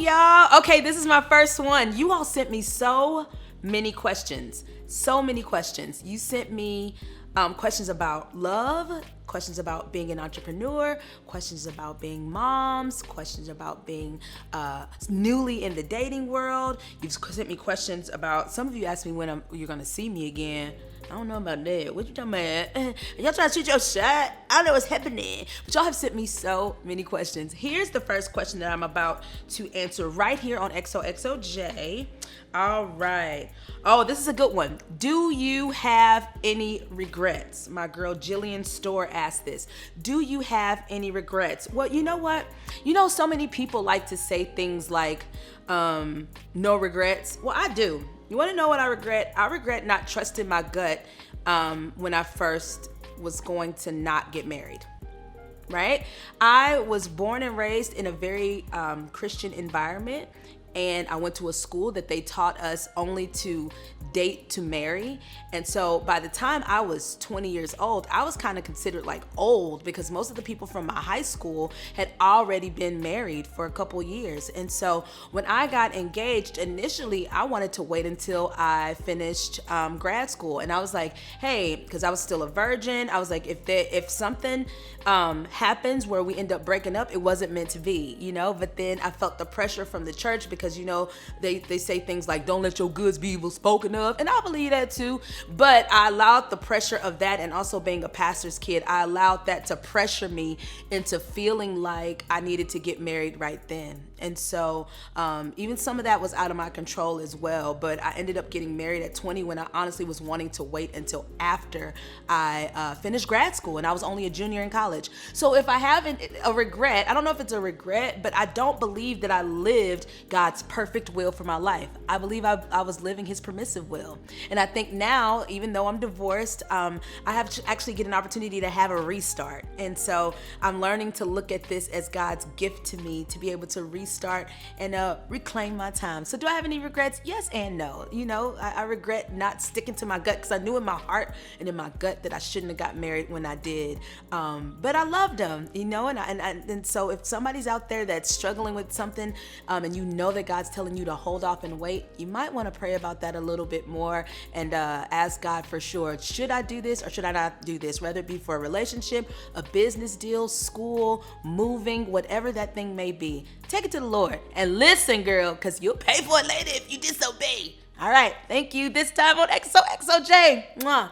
y'all. Okay, this is my first one. You all sent me so many questions. So many questions. You sent me questions about love, questions about being an entrepreneur, questions about being moms, questions about being newly in the dating world. You've sent me questions about, some of you asked me when you're going to see me again. I don't know about that. What you talking about? Y'all trying to shoot your shot? I don't know what's happening. But y'all have sent me so many questions. Here's the first question that I'm about to answer right here on XOXOJ. All right. Oh, this is a good one. Do you have any regrets? My girl Jillian Store asked this. Do you have any regrets? Well, you know what? You know, so many people like to say things like, no regrets. Well, I do. You want to know what I regret? I regret not trusting my gut when I first was going to not get married. Right? I was born and raised in a very Christian environment, and I went to a school that they taught us only to date to marry. And so by the time I was 20 years old, I was kind of considered like old, because most of the people from my high school had already been married for a couple years. And so when I got engaged, initially I wanted to wait until I finished grad school. And I was like, hey, because I was still a virgin, I was like, if something happens where we end up breaking up, it wasn't meant to be, you know. But then I felt the pressure from the church, because, you know, they say things like, don't let your goods be evil spoken of. And I believe that too. But I allowed the pressure of that, and also being a pastor's kid, I allowed that to pressure me into feeling like I needed to get married right then. And so even some of that was out of my control as well. But I ended up getting married at 20, when I honestly was wanting to wait until after I finished grad school, and I was only a junior in college. So if I have a regret, I don't know if it's a regret, but I don't believe that I lived God's perfect will for my life. I believe I was living his permissive will. And I think now, even though I'm divorced, I have to actually get an opportunity to have a restart. And so I'm learning to look at this as God's gift to me, to be able to restart and reclaim my time. So do I have any regrets? Yes and no. You know, I regret not sticking to my gut, because I knew in my heart and in my gut that I shouldn't have got married when I did. But I loved him, you know, and so if somebody's out there that's struggling with something, and you know that God's telling you to hold off and wait, you might want to pray about that a little bit more, and ask God for sure, should I do this or should I not do this? Whether it be for a relationship, a business deal, school, moving, whatever that thing may be. Take it to the Lord and listen, girl, because you'll pay for it later if you disobey. All right. Thank you. This time on XOXOJ. Mwah.